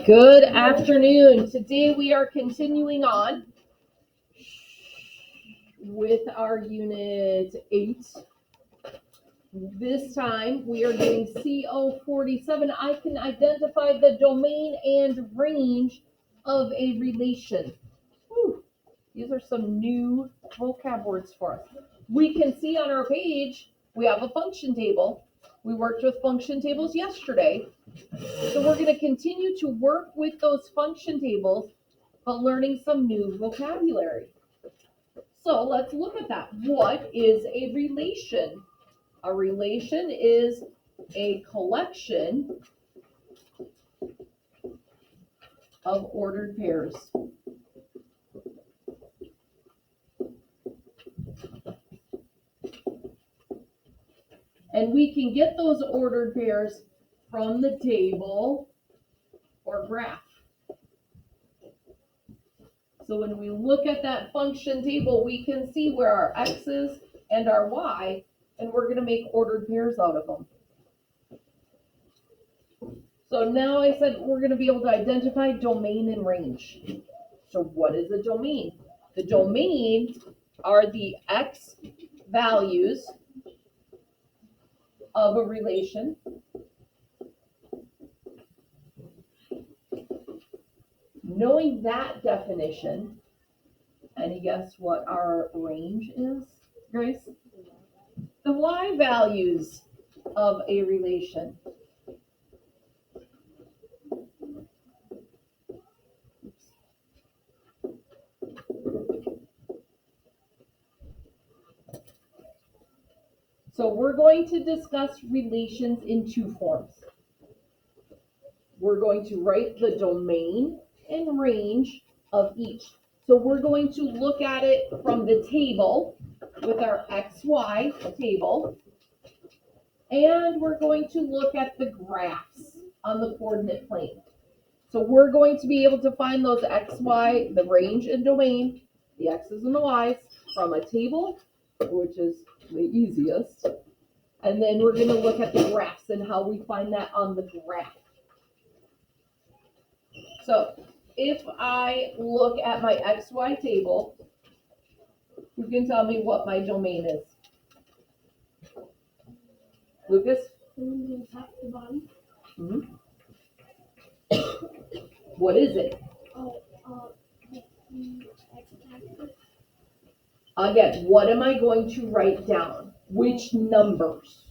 Good afternoon. Today we are continuing on with our Unit 8. This time we are doing CO47. I can identify the domain and range of a relation. Whew. These are some new vocab words for us. We can see on our page we have a function table. We worked with function tables yesterday. So we're going to continue to work with those function tables, but learning some new vocabulary. So let's look at that. What is a relation? A relation is a collection of ordered pairs. And we can get those ordered pairs from the table or graph. So when we look at that function table, we can see where our x's and our y, and we're going to make ordered pairs out of them. So now I said we're going to be able to identify domain and range. So what is a domain? The domain are the x values of a relation. Knowing that definition, any guess what our range is, Grace? The y values of a relation. So we're going to discuss relations in two forms. We're going to write the domain and range of each. So we're going to look at it from the table with our XY table, and we're going to look at the graphs on the coordinate plane. So we're going to be able to find those XY, the range and domain, the X's and the Y's from a table, which is the easiest. And then we're going to look at the graphs and how we find that on the graph. So if I look at my XY table, you can tell me what my domain is. Lucas? Mm-hmm. What is it? Again, what am I going to write down? Which numbers?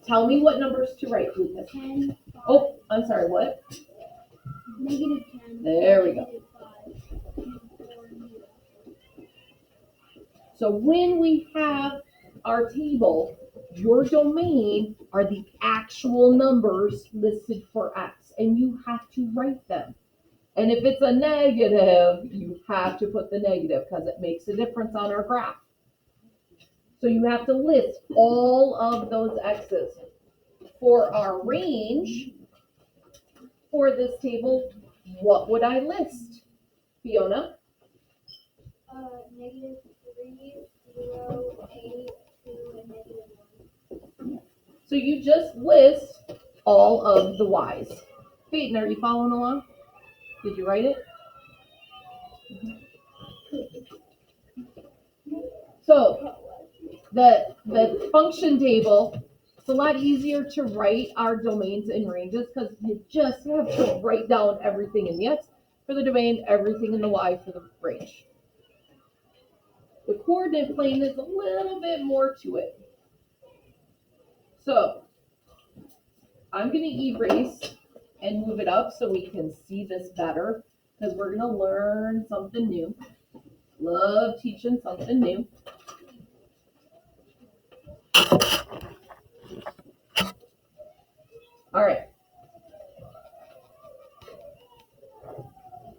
Tell me what numbers to write, Lucas. 10. Oh, I'm sorry, what? -10. There we go. So when we have our table, your domain are the actual numbers listed for X, and you have to write them. And if it's a negative, you have to put the negative because it makes a difference on our graph. So you have to list all of those X's. For our range, for this table, what would I list? Fiona? -3, 0, 8, 2, and -1. So you just list all of the Y's. Peyton, are you following along? Did you write it? So the function table, it's a lot easier to write our domains and ranges because you just have to write down everything in the X for the domain, everything in the Y for the range. The coordinate plane is a little bit more to it. So I'm going to erase and move it up so we can see this better because we're going to learn something new. Love teaching something new. All right.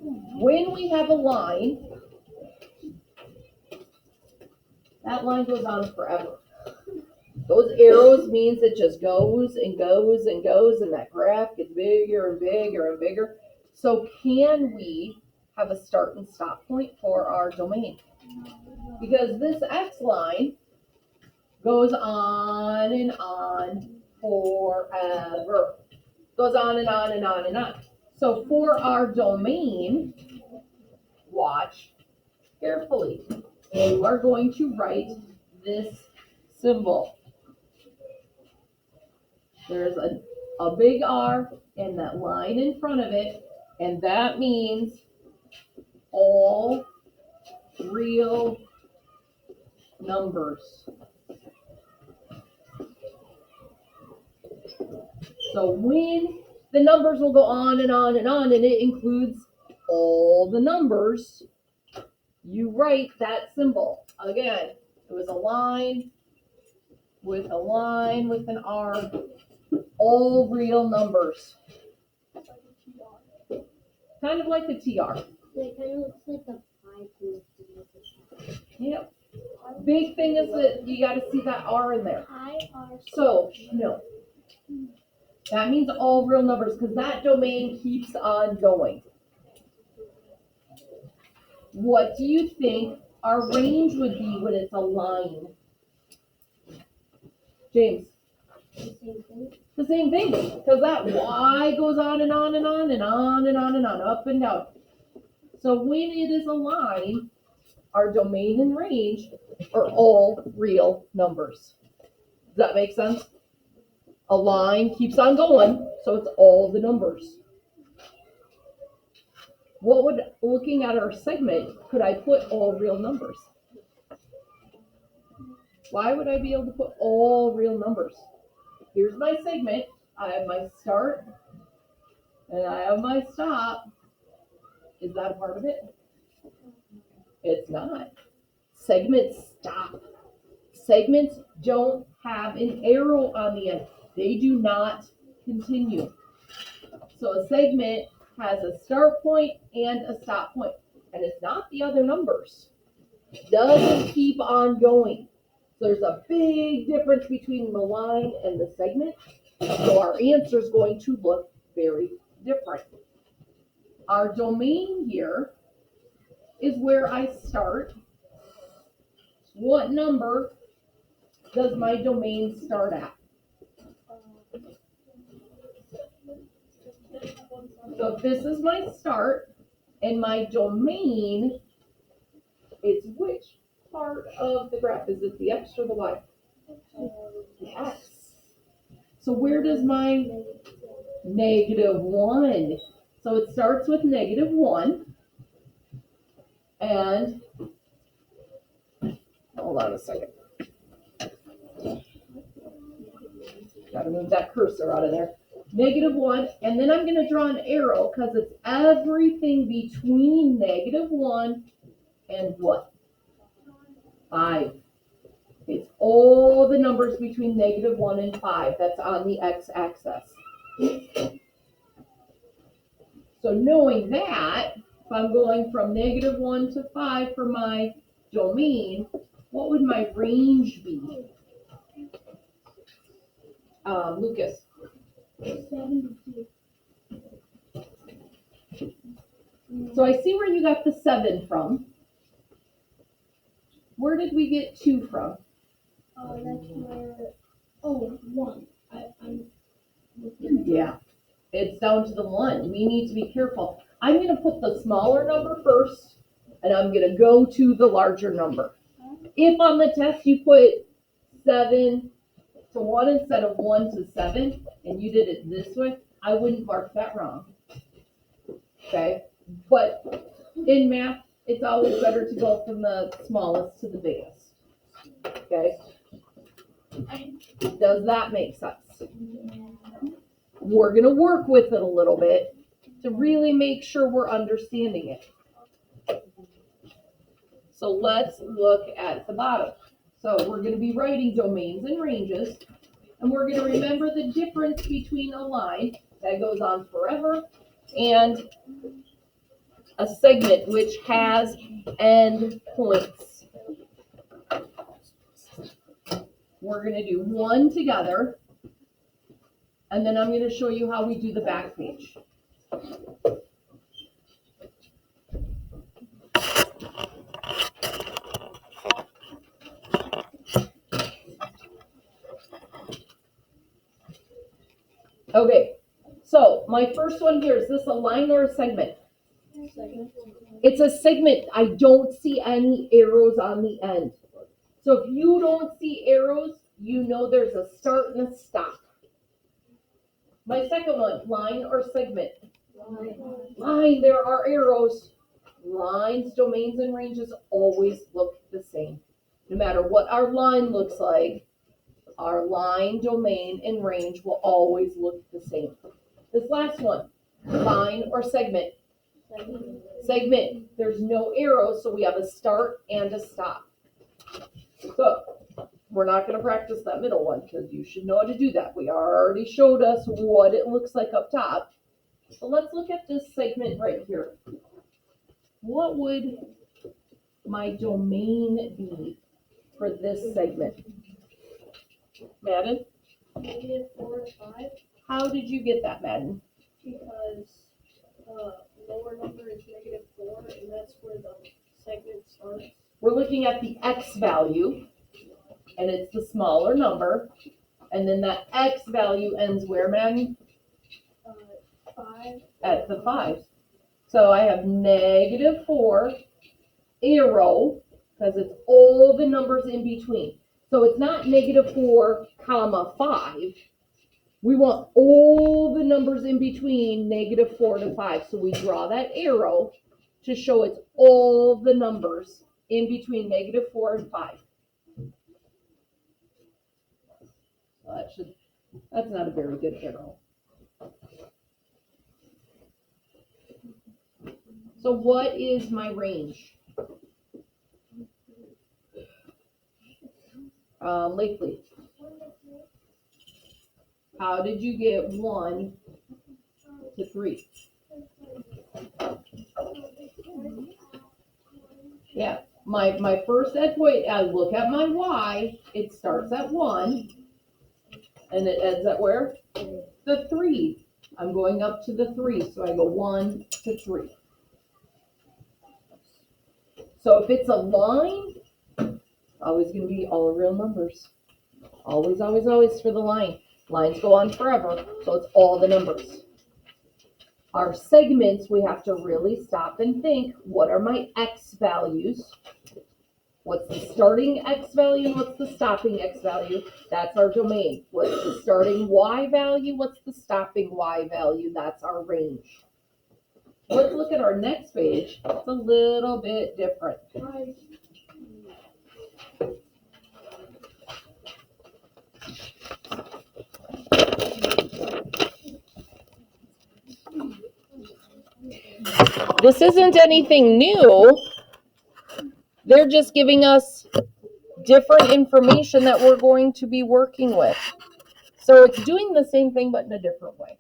When we have a line, that line goes on forever. Those arrows means it just goes and goes and goes, and that graph gets bigger and bigger and bigger. So can we have a start and stop point for our domain? Because this X line goes on and on forever. Goes on and on and on and on. So for our domain, watch carefully. You are going to write this symbol. There's a big R and that line in front of it, and that means all real numbers. So when the numbers will go on and on and on, and it includes all the numbers, you write that symbol. Again, it was a line with an R, all real numbers. Kind of like a TR. It kind of looks like a 5. Yep. Big thing is that you got to see that R in there. IR. So, no. That means all real numbers because that domain keeps on going. What do you think our range would be when it's a line? James? The same thing. The same thing, because that Y goes on and on and on and on and on and on, up and down. So when it is a line, our domain and range are all real numbers. Does that make sense? A line keeps on going, so it's all the numbers. What would, looking at our segment, could I put all real numbers? Why would I be able to put all real numbers? Here's my segment. I have my start and I have my stop. Is that a part of it? It's not. Segments stop. Segments don't have an arrow on the end. They do not continue. So a segment has a start point and a stop point, and it's not the other numbers. It doesn't keep on going. So there's a big difference between the line and the segment. So our answer is going to look very different. Our domain here is where I start. What number does my domain start at? So if this is my start and my domain is which part of the graph? Is it the X or the Y? The X. So where does my -1? So it starts with -1. And hold on a second. Gotta move that cursor out of there. -1, and then I'm going to draw an arrow because it's everything between -1 and what? 5. It's all the numbers between -1 and 5. That's on the x-axis. So knowing that, if I'm going from -1 to 5 for my domain, what would my range be? Lucas. 72. So I see where you got the 7 from. Where did we get 2 from? That's where. Oh, 1. I'm. Yeah, it's down to the 1. We need to be careful. I'm going to put the smaller number first, and I'm going to go to the larger number. If on the test you put 7 to 1 instead of 1 to 7, and you did it this way, I wouldn't mark that wrong. Okay? But in math, it's always better to go from the smallest to the biggest. Okay? Does that make sense? We're going to work with it a little bit to really make sure we're understanding it. So let's look at the bottom. So we're going to be writing domains and ranges, and we're going to remember the difference between a line that goes on forever and a segment which has end points. We're going to do one together, and then I'm going to show you how we do the back page. Okay, so My first one here, is this a line or a segment? Segment. It's a segment. I don't see any arrows on the end. So if you don't see arrows, you know there's a start and a stop. My second one, line or segment? Line, there are arrows. Lines, domains, and ranges always look the same. No matter what our line looks like, our line, domain, and range will always look the same. This last one, line or segment? Segment. There's no arrows, so we have a start and a stop. So we're not going to practice that middle one because you should know how to do that. We already showed us what it looks like up top. So let's look at this segment right here. What would my domain be for this segment? Madden? -4 to 5. How did you get that, Madden? Because lower number is -4, and that's where the segment starts. We're looking at the x value, and it's the smaller number, and then that x value ends where, Madden? 5. At the 5. So I have -4, arrow, because it's all the numbers in between. So it's not -4, comma 5. We want all the numbers in between -4 to 5. So we draw that arrow to show it's all the numbers in between -4 and 5. So that's not a very good arrow. So what is my range? Lakely. How did you get 1 to 3? Yeah, my first endpoint, I look at my y, it starts at 1, and it ends at where? The 3. I'm going up to the 3, so I go 1 to 3. So if it's a line, always going to be all real numbers. Always, always, always for the line. Lines go on forever, so it's all the numbers. Our segments, we have to really stop and think, what are my x values? What's the starting x value? What's the stopping x value? That's our domain. What's the starting y value? What's the stopping y value? That's our range. Let's look at our next page. It's a little bit different. This isn't anything new. They're just giving us different information that we're going to be working with. So it's doing the same thing, but in a different way.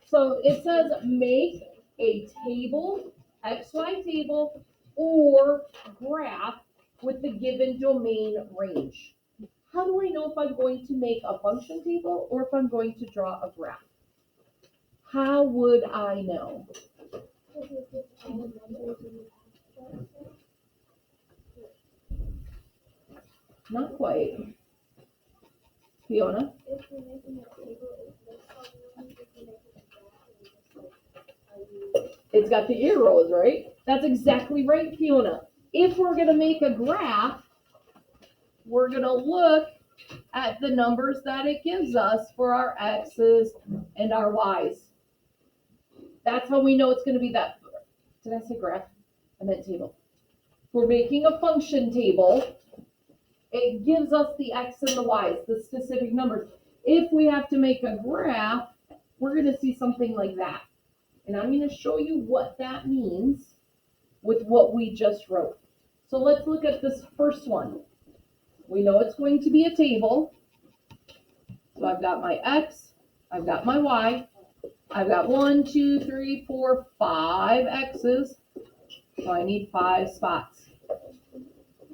So it says make a table, XY table, or graph with the given domain range. How do I know if I'm going to make a function table or if I'm going to draw a graph? How would I know? Not quite. Fiona? It's got the arrows, right? That's exactly right, Fiona. If we're going to make a graph, we're going to look at the numbers that it gives us for our x's and our y's. That's how we know it's going to be that. Did I say graph? I meant table. We're making a function table. It gives us the x and the y's, the specific numbers. If we have to make a graph, we're going to see something like that. And I'm going to show you what that means with what we just wrote. So let's look at this first one. We know it's going to be a table. So I've got my x, I've got my y, I've got 1, 2, 3, 4, 5 x's. So I need 5 spots.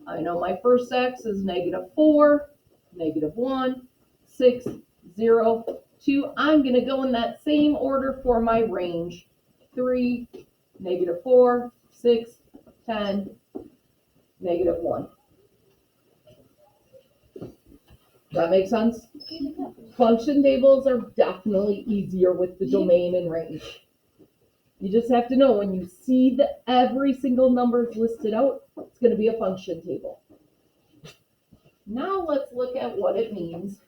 I know my first x is -4, -1, 6, 0, 2. I'm going to go in that same order for my range. 3, -4, 6, 10, -1. Does that make sense? Function tables are definitely easier with the domain and range. You just have to know when you see that every single number is listed out, it's going to be a function table. Now let's look at what it means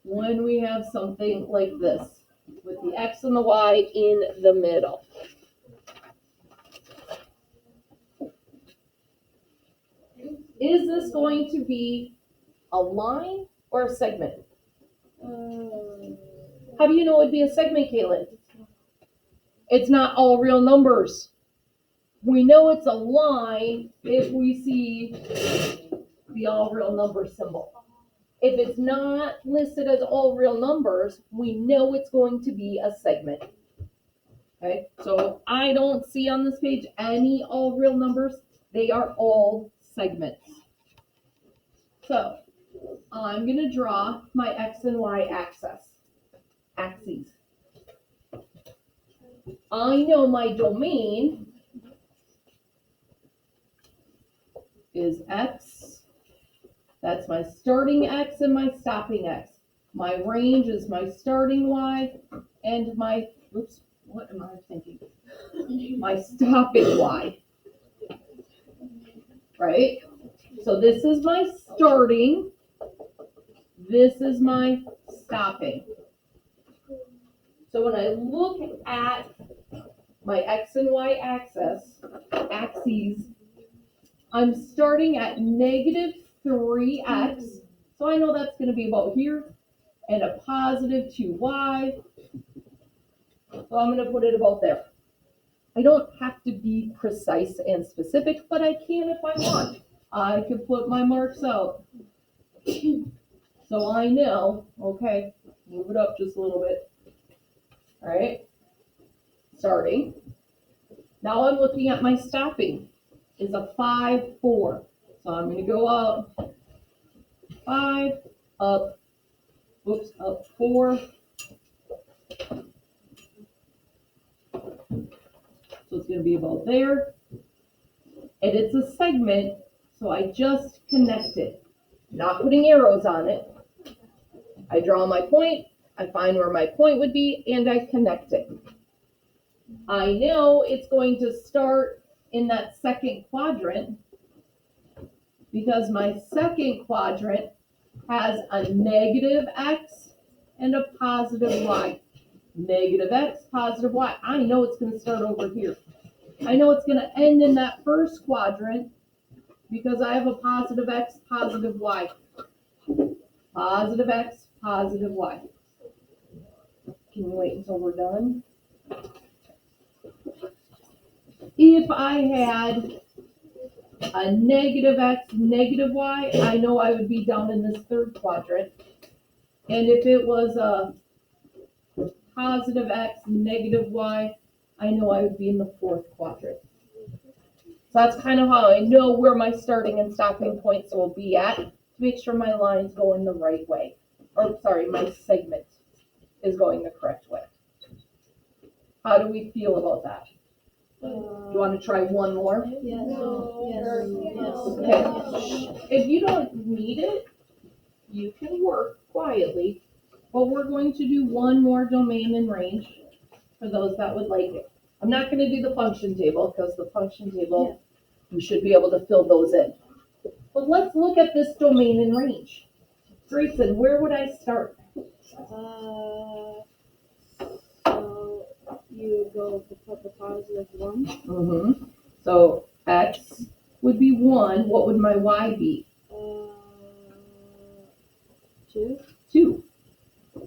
when we have something like this, with the X and the Y in the middle. Is this going to be a line or a segment? How do you know it'd be a segment, Caitlin? It's not all real numbers. We know it's a line if we see the all real number symbol. If it's not listed as all real numbers, we know it's going to be a segment. Okay, so I don't see on this page any all real numbers. They are all segments. So I'm going to draw my X and Y axes. I know my domain is X. That's my starting X and my stopping X. My range is my starting Y and my, oops, what am I thinking? My stopping Y. Right? So this is my starting. This is my stopping. So when I look at my X and Y axes, I'm starting at negative 3x. So I know that's going to be about here, and a positive 2y. So I'm going to put it about there. I don't have to be precise and specific, but I can if I want. I could put my marks out. So I know, okay, move it up just a little bit. All right, starting. Now I'm looking at my stopping is a 5, 4. So I'm going to go up 5, up 4. So it's going to be about there. And it's a segment, so I just connect it. Not putting arrows on it. I draw my point, I find where my point would be, and I connect it. I know it's going to start in that second quadrant because my second quadrant has a negative X and a positive Y. Negative X, positive Y. I know it's going to start over here. I know it's going to end in that first quadrant because I have a positive X, positive Y. Positive X, positive Y. Can you wait until we're done? If I had a negative X, negative Y, I know I would be down in this third quadrant. And if it was a positive X, negative Y, I know I would be in the fourth quadrant. So that's kind of how I know where my starting and stopping points will be at to make sure my line's going the right way. Or sorry, my segment is going the correct way. How do we feel about that? Do you want to try one more? Yes. Okay. If you don't need it, you can work quietly. But we're going to do one more domain and range for those that would like it. I'm not going to do the function table because the function table, you should be able to fill those in. But let's look at this domain and range. Grayson, where would I start? So you go with the positive 1. So X would be 1. What would my Y be? 2. 2.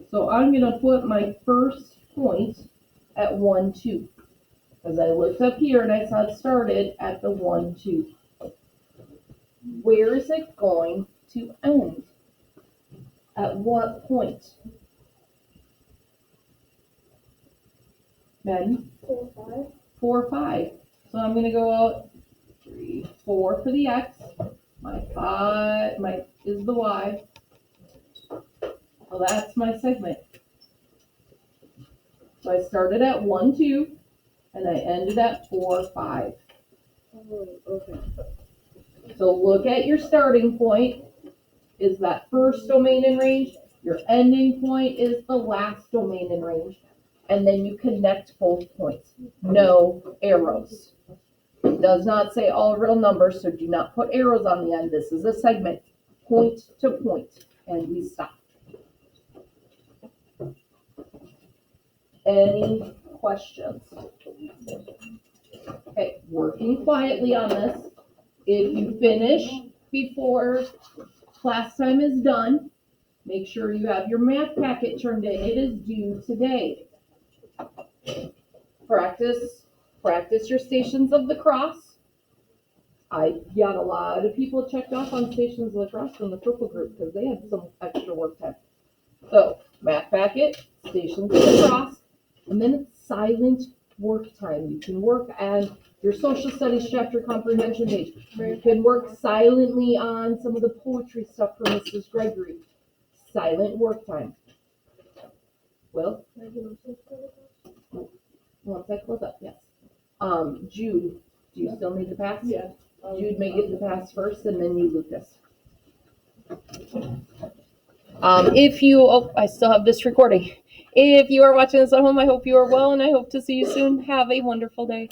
So I'm going to put my first point at 1, 2. Because I looked up here and I saw it started at the 1, 2. Where is it going to end? At what point? Ben? 4, 5. 4, 5. So I'm going to go out 3, 4 for the X. My 5 is the Y. Well, that's my segment. So I started at 1, 2, and I ended at 4, 5. Oh, okay. So look at your starting point. is that first domain in range. Your ending point is the last domain in range. And then you connect both points. No arrows. It does not say all real numbers, so do not put arrows on the end. This is a segment, point to point, and we stop. Any questions? Okay, working quietly on this. If you finish before class time is done, make sure you have your math packet turned in. It is due today. Practice your stations of the cross. I got a lot of people checked off on stations of the cross from the purple group because they had some extra work time. So, math packet, stations of the cross, and then it's silent work time. You can work on your social studies chapter comprehension page. You can work silently on some of the poetry stuff from Mrs. Gregory. Silent work time. Will? Once I close up, yes. Jude, do you still need to pass? Yeah. Jude may get the pass first, and then you, Lucas. I still have this recording. If you are watching this at home, I hope you are well, and I hope to see you soon. Have a wonderful day.